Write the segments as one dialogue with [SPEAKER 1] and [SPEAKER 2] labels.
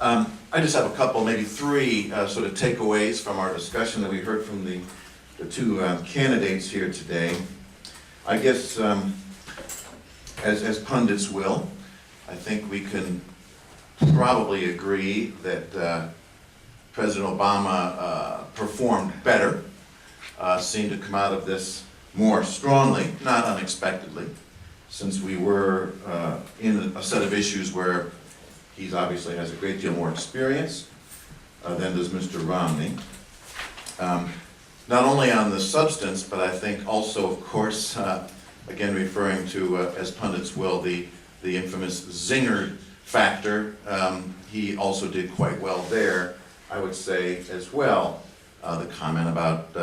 [SPEAKER 1] I just have a couple, maybe three sort of takeaways from our discussion that we heard from the two candidates here today. I guess, as pundits will, I think we can probably agree that President Obama performed better, seemed to come out of this more strongly, not unexpectedly, since we were in a set of issues where he obviously has a great deal more experience than does Mr. Romney. Not only on the substance, but I think also, of course, again referring to, as pundits will, the infamous zinger factor. He also did quite well there, I would say, as well. The comment about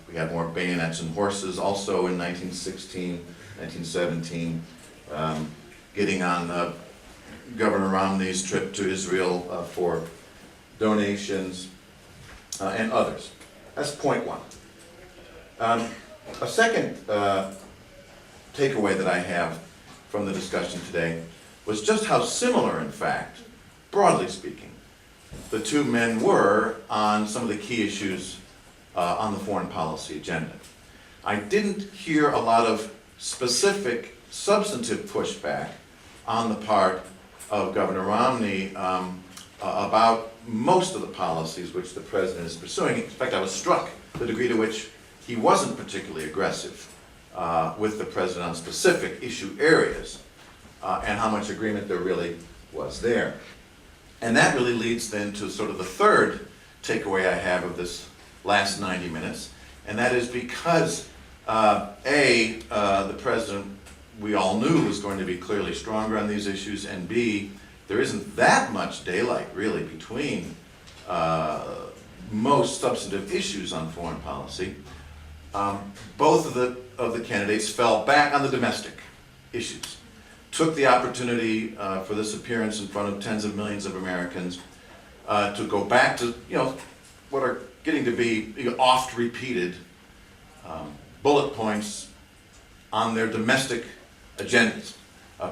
[SPEAKER 1] we had more bayonets and horses also in 1916, 1917, getting on Governor Romney's trip to Israel for donations, and others. That's point one. A second takeaway that I have from the discussion today was just how similar, in fact, broadly speaking, the two men were on some of the key issues on the foreign policy agenda. I didn't hear a lot of specific, substantive pushback on the part of Governor Romney about most of the policies which the president is pursuing. In fact, I was struck the degree to which he wasn't particularly aggressive with the president on specific issue areas and how much agreement there really was there. And that really leads then to sort of the third takeaway I have of this last 90 minutes, and that is because the president, we all knew, was going to be clearly stronger on these issues, and B, there isn't that much daylight really between most substantive issues on foreign policy. Both of the candidates fell back on the domestic issues, took the opportunity for this appearance in front of tens of millions of Americans to go back to what are getting to be oft repeated bullet points on their domestic agendas,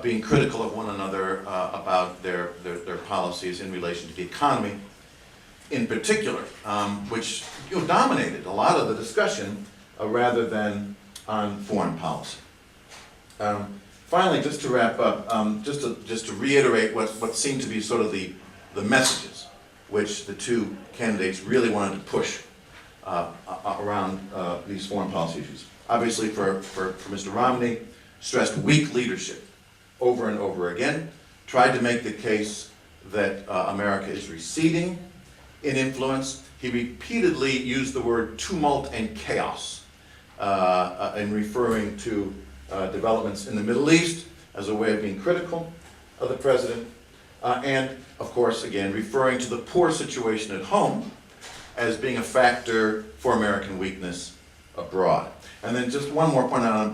[SPEAKER 1] being critical of one another about their policies in relation to the economy in particular, which dominated a lot of the discussion rather than on foreign policy. Finally, just to wrap up, just to reiterate what seemed to be sort of the messages which the two candidates really wanted to push around these foreign policy issues. Obviously, for Mr. Romney, stressed weak leadership over and over again, tried to make the case that America is receding in influence. He repeatedly used the word tumult and chaos in referring to developments in the Middle East as a way of being critical of the president, and of course, again, referring to the poor situation at home as being a factor for American weakness abroad. And then just one more point on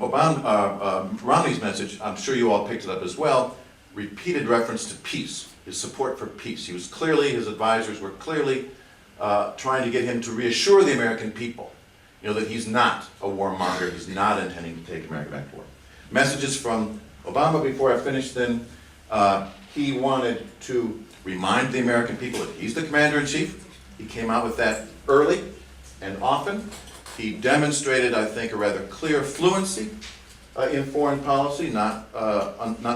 [SPEAKER 1] Romney's message, I'm sure you all picked it up as well, repeated reference to peace, his support for peace. He was clearly, his advisors were clearly trying to get him to reassure the American people, that he's not a warmonger, he's not intending to take America back to war. Messages from Obama before I finish then, he wanted to remind the American people that he's the commander-in-chief. He came out with that early and often. He demonstrated, I think, a rather clear fluency in foreign policy, not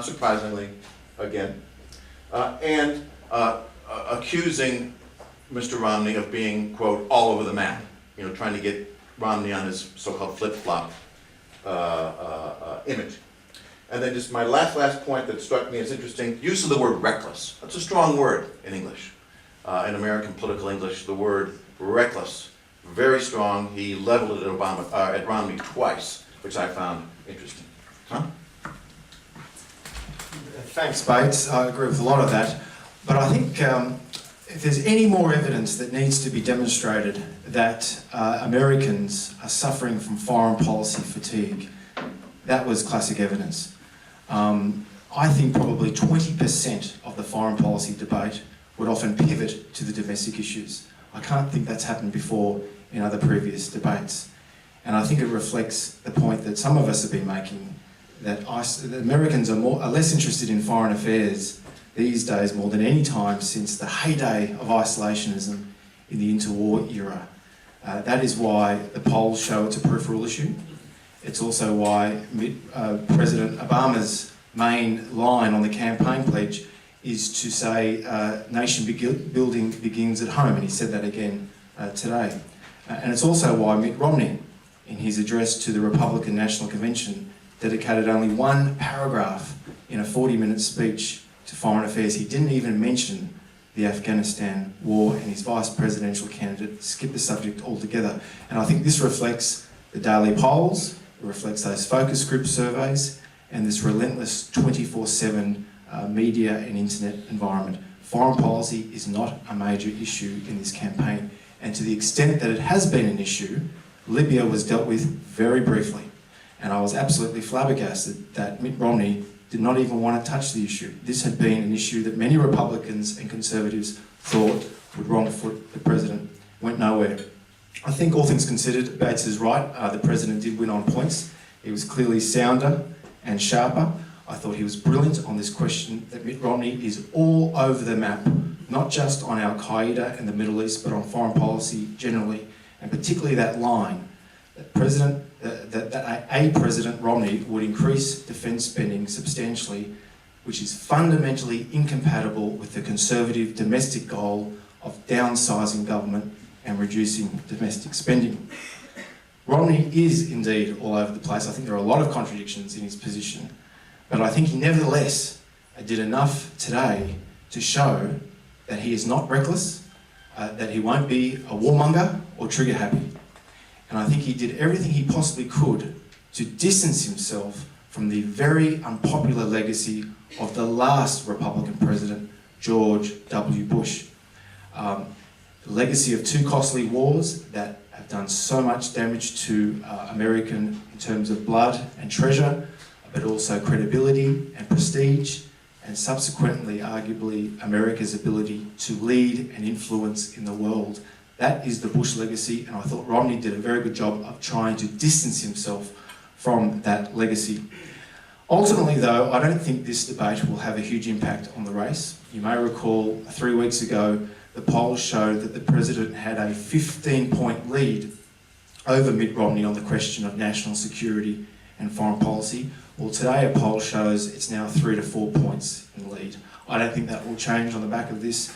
[SPEAKER 1] surprisingly, again, and accusing Mr. Romney of being, quote, all over the map, trying to get Romney on his so-called flip-flop image. And then just my last point that struck me as interesting, use of the word reckless. That's a strong word in English. In American political English, the word reckless, very strong. He leveled it at Romney twice, which I found interesting. Tom?
[SPEAKER 2] Thanks, Bates. I agree with a lot of that. But I think if there's any more evidence that needs to be demonstrated that Americans are suffering from foreign policy fatigue, that was classic evidence. I think probably 20% of the foreign policy debate would often pivot to the domestic issues. I can't think that's happened before in other previous debates. And I think it reflects the point that some of us have been making, that Americans are less interested in foreign affairs these days more than any time since the heyday of isolationism in the interwar era. That is why the polls show it's a peripheral issue. It's also why President Obama's main line on the campaign pledge is to say nation building begins at home, and he said that again today. And it's also why Mitt Romney, in his address to the Republican National Convention, dedicated only one paragraph in a 40-minute speech to foreign affairs. He didn't even mention the Afghanistan war, and his vice presidential candidate skipped the subject altogether. And I think this reflects the daily polls, it reflects those focus group surveys, and this relentless 24/7 media and internet environment. Foreign policy is not a major issue in this campaign, and to the extent that it has been an issue, Libya was dealt with very briefly. And I was absolutely flabbergasted that Mitt Romney did not even want to touch the issue. This had been an issue that many Republicans and Conservatives thought would wrong foot the president. Went nowhere. I think all things considered, Bates is right. The president did win on points. He was clearly sounder and sharper. I thought he was brilliant on this question that Mitt Romney is all over the map, not just on Al-Qaeda and the Middle East, but on foreign policy generally, and particularly that line that President Romney would increase defence spending substantially, which is fundamentally incompatible with the conservative domestic goal of downsizing government and reducing domestic spending. Romney is indeed all over the place. I think there are a lot of contradictions in his position, but I think he nevertheless did enough today to show that he is not reckless, that he won't be a warmonger or trigger happy. And I think he did everything he possibly could to distance himself from the very unpopular legacy of the last Republican president, George W. Bush. The legacy of two costly wars that have done so much damage to American in terms of blood and treasure, but also credibility and prestige, and subsequently, arguably, America's ability to lead and influence in the world. That is the Bush legacy, and I thought Romney did a very good job of trying to distance himself from that legacy. Ultimately, though, I don't think this debate will have a huge impact on the race. You may recall 3 weeks ago, the polls showed that the president had a 15-point lead over Mitt Romney on the question of national security and foreign policy. Well, today a poll shows it's now 3 to 4 points in the lead. I don't think that will change on the back of this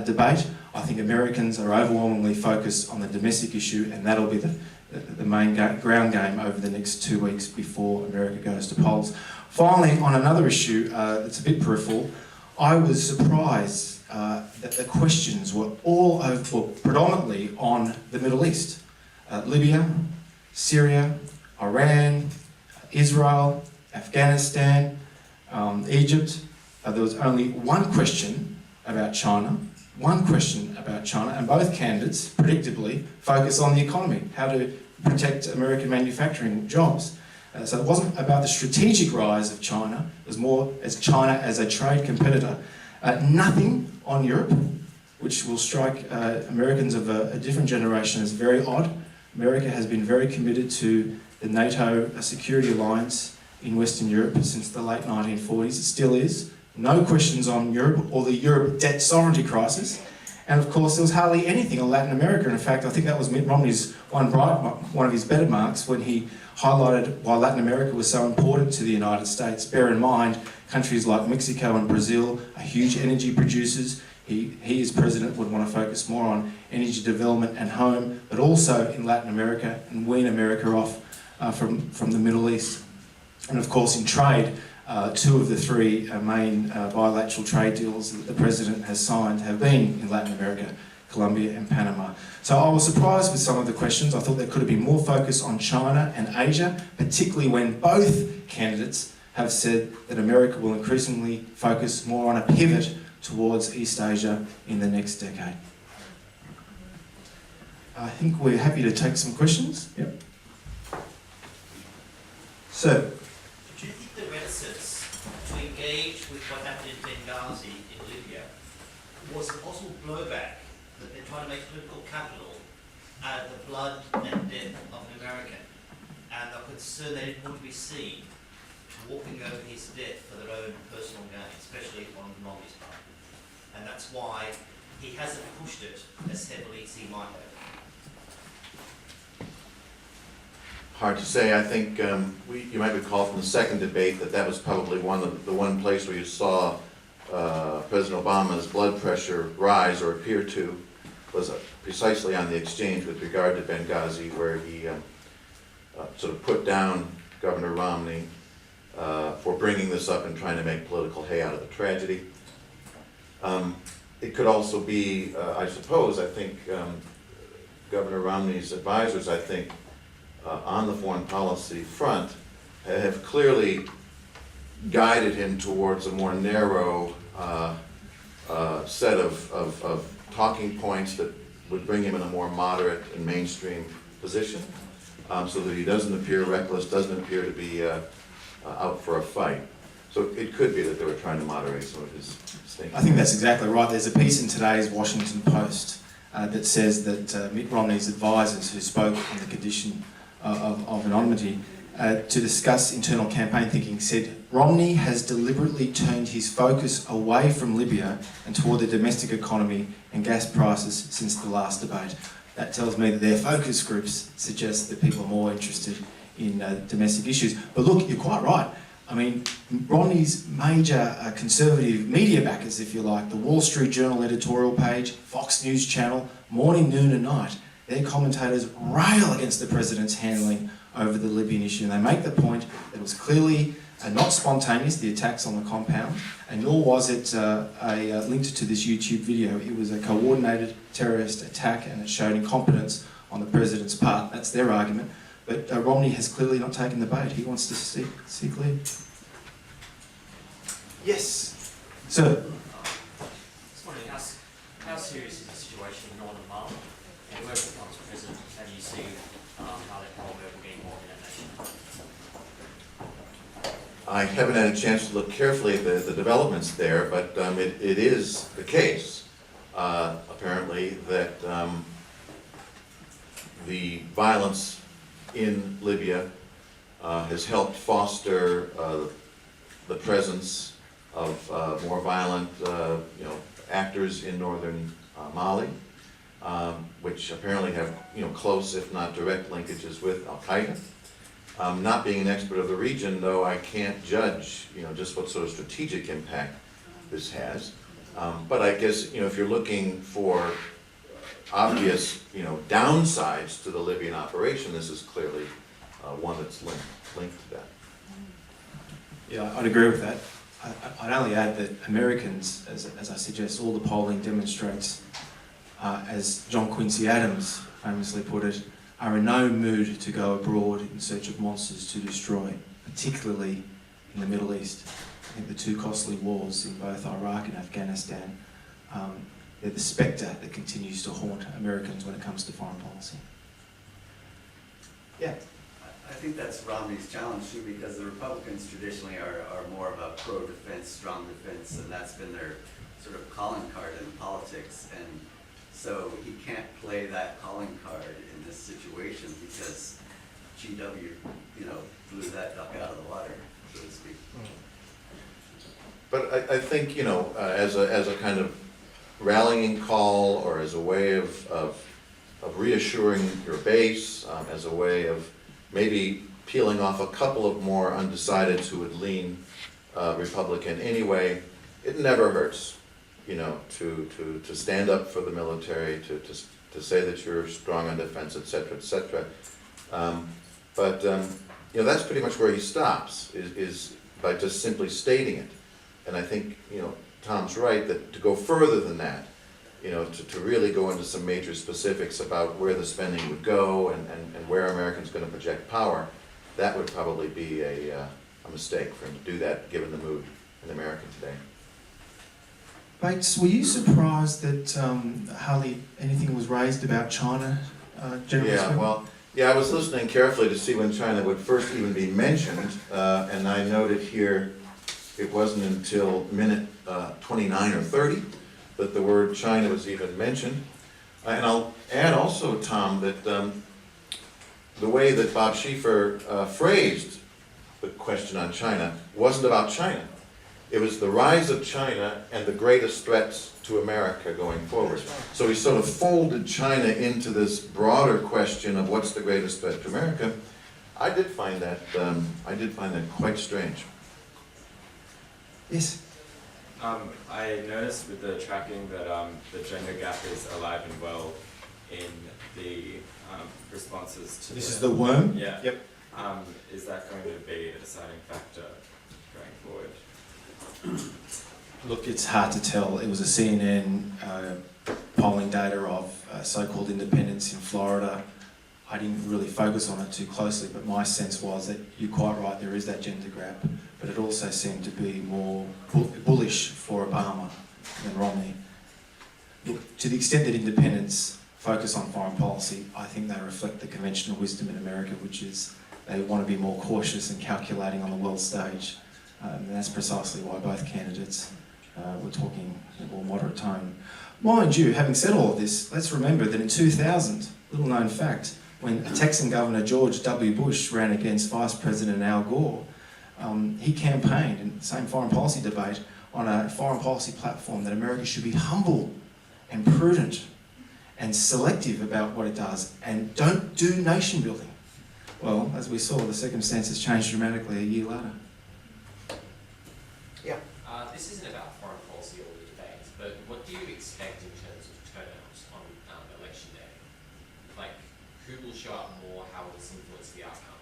[SPEAKER 2] debate. I think Americans are overwhelmingly focused on the domestic issue, and that'll be the main ground game over the next 2 weeks before America goes to polls. Finally, on another issue that's a bit peripheral, I was surprised that the questions were all over, predominantly on the Middle East. Libya, Syria, Iran, Israel, Afghanistan, Egypt. There was only one question about China, and both candidates, predictably, focus on the economy, how to protect American manufacturing jobs. So it wasn't about the strategic rise of China, it was more as China as a trade competitor. Nothing on Europe, which will strike Americans of a different generation as very odd. America has been very committed to the NATO security alliance in Western Europe since the late 1940s. It still is. No questions on Europe or the Europe debt sovereignty crisis. And of course, there was hardly anything on Latin America. In fact, I think that was Mitt Romney's one of his better marks when he highlighted why Latin America was so important to the United States. Bear in mind, countries like Mexico and Brazil are huge energy producers. He as president would want to focus more on energy development and home, but also in Latin America and wean America off from the Middle East. And of course, in trade, 2 of the 3 main bilateral trade deals that the president has signed have been in Latin America, Colombia and Panama. So I was surprised with some of the questions. I thought there could have been more focus on China and Asia, particularly when both candidates have said that America will increasingly focus more on a pivot towards East Asia in the next decade. I think we're happy to take some questions. Yep. Sir.
[SPEAKER 3] Do you think the reticence to engage with what happened in Benghazi in Libya was a possible blowback that they're trying to make political capital out of the blood and death of an American, and they're concerned they didn't want to be seen walking over his death for their own personal gain, especially on Romney's part. And that's why he hasn't pushed it as heavily as he might have.
[SPEAKER 1] Hard to say. I think you might recall from the second debate that was probably the one place where you saw President Obama's blood pressure rise or appear to, was precisely on the exchange with regard to Benghazi, where he sort of put down Governor Romney for bringing this up and trying to make political hay out of the tragedy. It could also be, I suppose, I think Governor Romney's advisors, I think, on the foreign policy front have clearly guided him towards a more narrow set of talking points that would bring him in a more moderate and mainstream position, so that he doesn't appear reckless, doesn't appear to be out for a fight. So it could be that they were trying to moderate some of his thinking.
[SPEAKER 2] I think that's exactly right. There's a piece in today's Washington Post that says that Mitt Romney's advisors, who spoke on the condition of anonymity to discuss internal campaign thinking, said Romney has deliberately turned his focus away from Libya and toward the domestic economy and gas prices since the last debate. That tells me that their focus groups suggest that people are more interested in domestic issues. But look, you're quite right. I mean, Romney's major conservative media backers, if you like, the Wall Street Journal editorial page, Fox News Channel, morning, noon and night, their commentators rail against the president's handling over the Libyan issue. And they make the point that it was clearly not spontaneous, the attacks on the compound, and nor was it linked to this YouTube video. It was a coordinated terrorist attack, and it showed incompetence on the president's part. That's their argument. But Romney has clearly not taken the bait. He wants to see clear. Yes, sir.
[SPEAKER 4] Just wondering, how serious is the situation in Northern Mali? And whoever becomes president, how do you see how that whole will be involved in that nation?
[SPEAKER 1] I haven't had a chance to look carefully at the developments there, but it is the case, apparently, that the violence in Libya has helped foster the presence of more violent actors in northern Mali, which apparently have close, if not direct, linkages with Al-Qaeda. Not being an expert of the region, though, I can't judge just what sort of strategic impact this has. But I guess if you're looking for obvious downsides to the Libyan operation, this is clearly one that's linked to that.
[SPEAKER 2] Yeah, I'd agree with that. I'd only add that Americans, as I suggest, all the polling demonstrates, as John Quincy Adams famously put it, are in no mood to go abroad in search of monsters to destroy, particularly in the Middle East. I think the two costly wars in both Iraq and Afghanistan, they're the spectre that continues to haunt Americans when it comes to foreign policy. Yeah.
[SPEAKER 5] I think that's Romney's challenge too, because the Republicans traditionally are more of a pro-defense, strong defense, and that's been their sort of calling card in politics. And so he can't play that calling card in this situation because GW, blew that duck out of the water, so to speak.
[SPEAKER 1] But I think as a kind of rallying call, or as a way of reassuring your base, as a way of maybe peeling off a couple of more undecideds who would lean Republican anyway, it never hurts, to stand up for the military, to say that you're strong on defense, et cetera, et cetera. But that's pretty much where he stops, is by just simply stating it. And I think, Tom's right, that to go further than that, to really go into some major specifics about where the spending would go and where Americans are going to project power, that would probably be a mistake for him to do that, given the mood in America today.
[SPEAKER 2] Bates, were you surprised that hardly anything was raised about China, generally speaking?
[SPEAKER 1] I was listening carefully to see when China would first even be mentioned, and I noted here it wasn't until minute 29 or 30 that the word China was even mentioned. And I'll add also, Tom, that the way that Bob Schieffer phrased the question on China wasn't about China. It was the rise of China and the greatest threats to America going forward. So he sort of folded China into this broader question of what's the greatest threat to America. I did find that quite strange.
[SPEAKER 2] Yes.
[SPEAKER 6] I noticed with the tracking that the gender gap is alive and well in the responses to
[SPEAKER 2] This is the worm?
[SPEAKER 6] Yeah.
[SPEAKER 2] Yep.
[SPEAKER 6] Is that going to be a deciding factor going forward?
[SPEAKER 2] Look, it's hard to tell. It was a CNN polling data of so-called independents in Florida. I didn't really focus on it too closely, but my sense was that you're quite right, there is that gender gap, but it also seemed to be more bullish for Obama than Romney. Look, to the extent that independents focus on foreign policy, I think they reflect the conventional wisdom in America, which is they want to be more cautious and calculating on the world stage. And that's precisely why both candidates were talking in a more moderate tone. Mind you, having said all of this, let's remember that in 2000, little known fact, when Texan Governor George W. Bush ran against Vice President Al Gore, he campaigned in the same foreign policy debate on a foreign policy platform that America should be humble and prudent and selective about what it does and don't do nation building. Well, as we saw, the circumstances changed dramatically a year later. Yeah.
[SPEAKER 7] This isn't about foreign policy or the debates, but what do you expect in terms of turnout on election day? Like, who will show up more? How will this influence the outcome?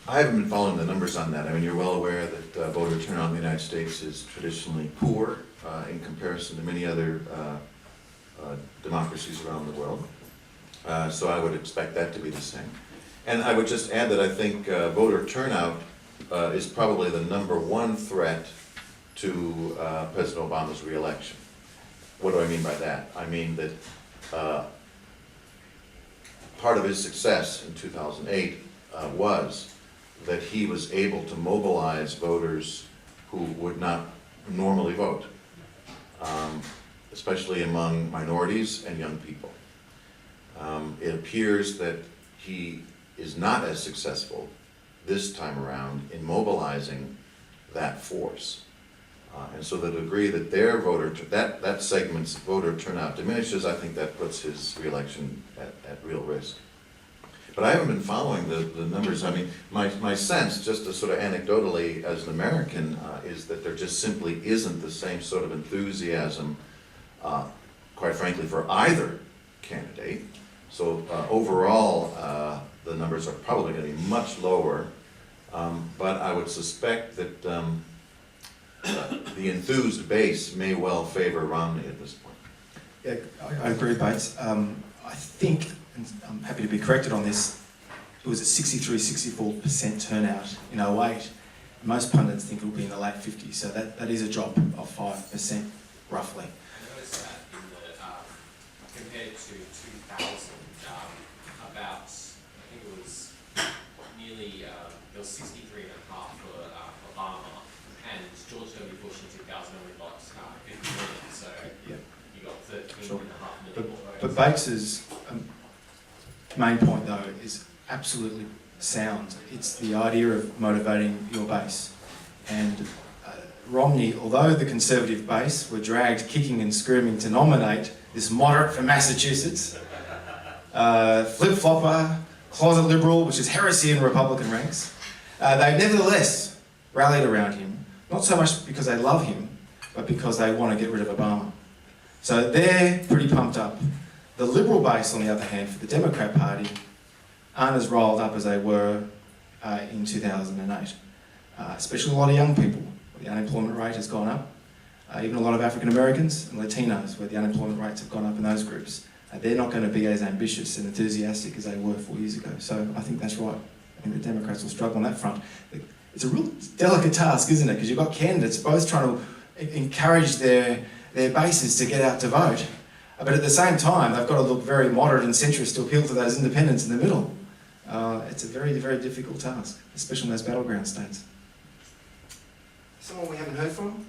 [SPEAKER 1] I haven't been following the numbers on that. I mean, you're well aware that voter turnout in the United States is traditionally poor in comparison to many other democracies around the world. So I would expect that to be the same. And I would just add that I think voter turnout is probably the #1 threat to President Obama's reelection. What do I mean by that? I mean that part of his success in 2008 was that he was able to mobilize voters who would not normally vote, especially among minorities and young people. It appears that he is not as successful this time around in mobilizing that force. And so the degree that their that segment's voter turnout diminishes, I think that puts his reelection at real risk. But I haven't been following the numbers. I mean, my sense, just sort of anecdotally as an American, is that there just simply isn't the same sort of enthusiasm, quite frankly, for either candidate. So overall, the numbers are probably going to be much lower, but I would suspect that the enthused base may well favor Romney at this point.
[SPEAKER 2] Yeah, I agree, Bates. I think, and I'm happy to be corrected on this, it was a 63-64% turnout in 2008. Most pundits think it will be in the late 50s, so that is a drop of 5%, roughly.
[SPEAKER 7] I noticed that in the, compared to 2000, about, I think it was nearly, there was 63.5 for Obama, and George W. Bush in 2000 only got 50 million, so
[SPEAKER 2] Yeah.
[SPEAKER 7] you got 13.5
[SPEAKER 2] Sure.
[SPEAKER 7] million more votes.
[SPEAKER 2] But Bates's main point, though, is absolutely sound. It's the idea of motivating your base. And Romney, although the Conservative base were dragged kicking and screaming to nominate this moderate from Massachusetts, flip-flopper, closet liberal, which is heresy in Republican ranks, they nevertheless rallied around him, not so much because they love him, but because they want to get rid of Obama. So they're pretty pumped up. The Liberal base, on the other hand, for the Democrat Party, aren't as rolled up as they were in 2008. Especially a lot of young people. The unemployment rate has gone up. Even a lot of African Americans and Latinos, where the unemployment rates have gone up in those groups. They're not going to be as ambitious and enthusiastic as they were 4 years ago. So I think that's right. I think the Democrats will struggle on that front. It's a real delicate task, isn't it? Because you've got candidates both trying to encourage their bases to get out to vote. But at the same time, they've got to look very moderate and centrist to appeal to those independents in the middle. It's a very, very difficult task, especially in those battleground states.
[SPEAKER 8] Someone we haven't heard from?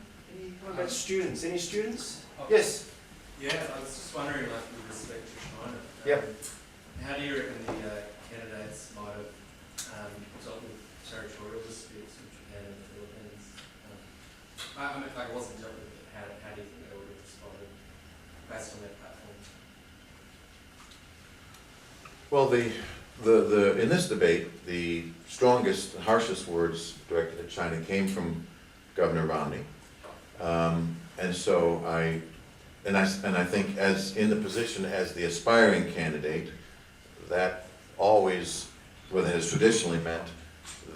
[SPEAKER 8] What about students? Any students? Yes.
[SPEAKER 9] Yeah, I was just wondering, like, with respect to China.
[SPEAKER 8] Yep.
[SPEAKER 9] How do you reckon the candidates might have dealt with territorial disputes with Japan and the Philippines. I mean, like, it wasn't dealt with, but how do you think they would have responded based on their platform?
[SPEAKER 1] Well, in this debate, the strongest, harshest words directed at China came from Governor Romney. And so I think as in the position as the aspiring candidate, that always, what has traditionally meant,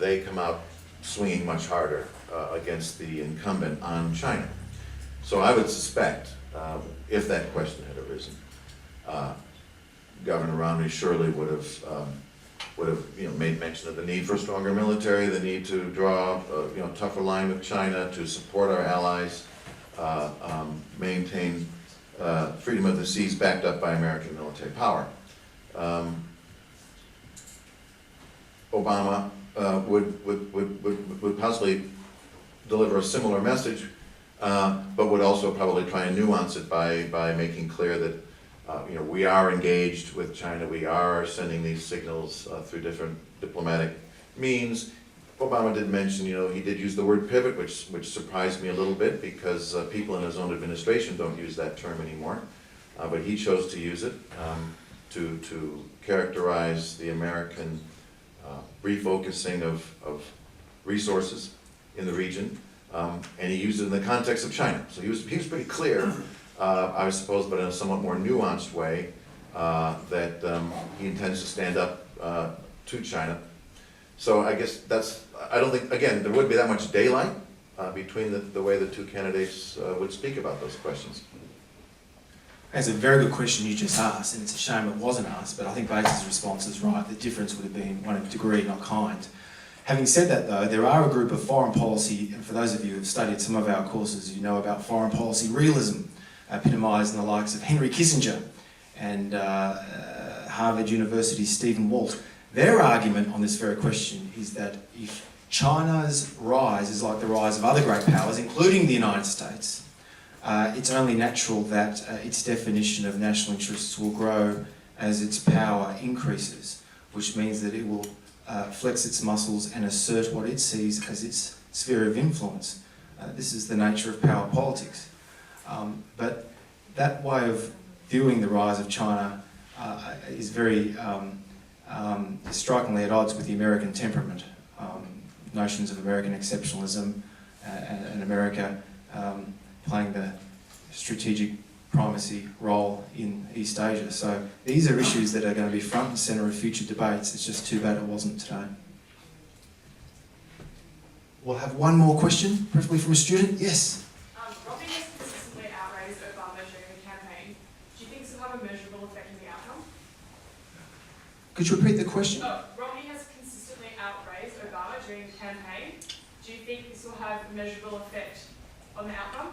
[SPEAKER 1] they come out swinging much harder against the incumbent on China. So I would suspect, if that question had arisen, Governor Romney surely would have made mention of the need for a stronger military, the need to draw a tougher line with China, to support our allies, maintain freedom of the seas backed up by American military power. Obama would possibly deliver a similar message, but would also probably try and nuance it by making clear that we are engaged with China, we are sending these signals through different diplomatic means. Obama did mention, he did use the word pivot, which surprised me a little bit because people in his own administration don't use that term anymore. But he chose to use it to characterize the American refocusing of resources in the region. And he used it in the context of China. So he was pretty clear, I suppose, but in a somewhat more nuanced way, that he intends to stand up to China. So I guess I don't think, again, there wouldn't be that much daylight between the way the two candidates would speak about those questions.
[SPEAKER 2] That's a very good question you just asked, and it's a shame it wasn't asked, but I think Bates's response is right. The difference would have been one of degree, not kind. Having said that, though, there are a group of foreign policy, and for those of you who have studied some of our courses, you know about foreign policy realism, epitomised in the likes of Henry Kissinger and Harvard University's Stephen Walt. Their argument on this very question is that if China's rise is like the rise of other great powers, including the United States, it's only natural that its definition of national interests will grow as its power increases, which means that it will flex its muscles and assert what it sees as its sphere of influence. This is the nature of power politics. But that way of viewing the rise of China is very strikingly at odds with the American temperament. Notions of American exceptionalism and America playing the strategic primacy role in East Asia. So these are issues that are going to be front and centre of future debates. It's just too bad it wasn't today. We'll have one more question, preferably from a student. Yes?
[SPEAKER 10] Romney has consistently outraised Obama during the campaign. Do you think this will have a measurable effect in the outcome?
[SPEAKER 2] Could you repeat the question?
[SPEAKER 10] Romney has consistently outraised Obama during the campaign. Do you think this will have a measurable effect on the outcome?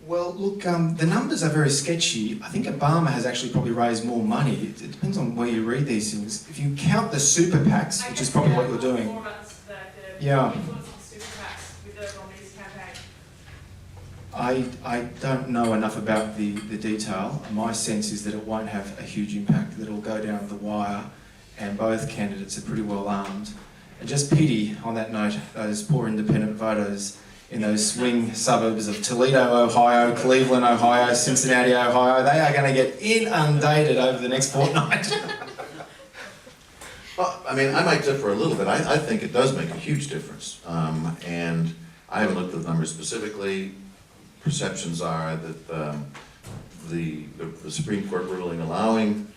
[SPEAKER 2] Well, look, the numbers are very sketchy. I think Obama has actually probably raised more money. It depends on where you read these things. If you count the super PACs, which is probably what you're doing.
[SPEAKER 10] More about the
[SPEAKER 2] Yeah.
[SPEAKER 10] influence of the super PACs with the Romney's campaign.
[SPEAKER 2] I don't know enough about the detail. My sense is that it won't have a huge impact, that it'll go down the wire, and both candidates are pretty well armed. And just pity, on that note, those poor independent voters in those swing suburbs of Toledo, Ohio, Cleveland, Ohio, Cincinnati, Ohio. They are going to get inundated over the next fortnight.
[SPEAKER 1] Well, I mean, I might differ a little bit. I think it does make a huge difference. And I haven't looked at the numbers specifically. Perceptions are that the Supreme Court ruling allowing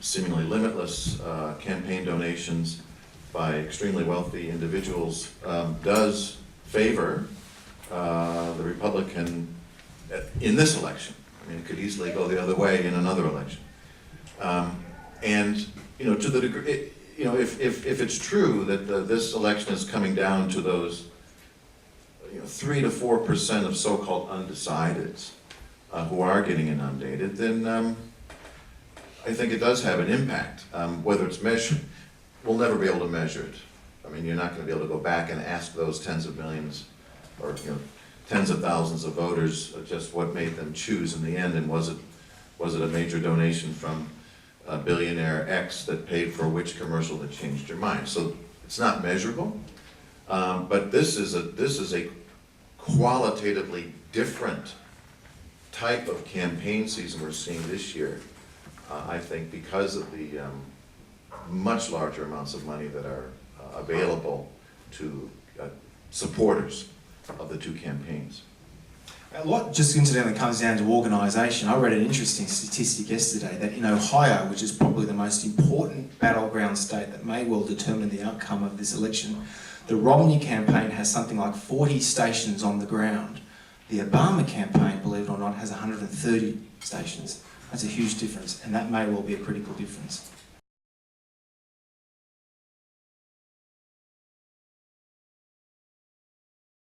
[SPEAKER 1] seemingly limitless campaign donations by extremely wealthy individuals does favor the Republican in this election. I mean, it could easily go the other way in another election. And to the degree, if it's true that this election is coming down to those 3 to 4% of so-called undecideds who are getting inundated, then I think it does have an impact. Whether it's measured, we'll never be able to measure it. I mean, you're not going to be able to go back and ask those tens of millions or tens of thousands of voters just what made them choose in the end, and was it a major donation from billionaire X that paid for which commercial that changed your mind. So it's not measurable, but this is a qualitatively different type of campaign season we're seeing this year. I think because of the much larger amounts of money that are available to supporters of the two campaigns.
[SPEAKER 2] A lot just incidentally comes down to organisation. I read an interesting statistic yesterday that in Ohio, which is probably the most important battleground state that may well determine the outcome of this election, the Romney campaign has something like 40 stations on the ground. The Obama campaign, believe it or not, has 130 stations. That's a huge difference, and that may well be a critical difference.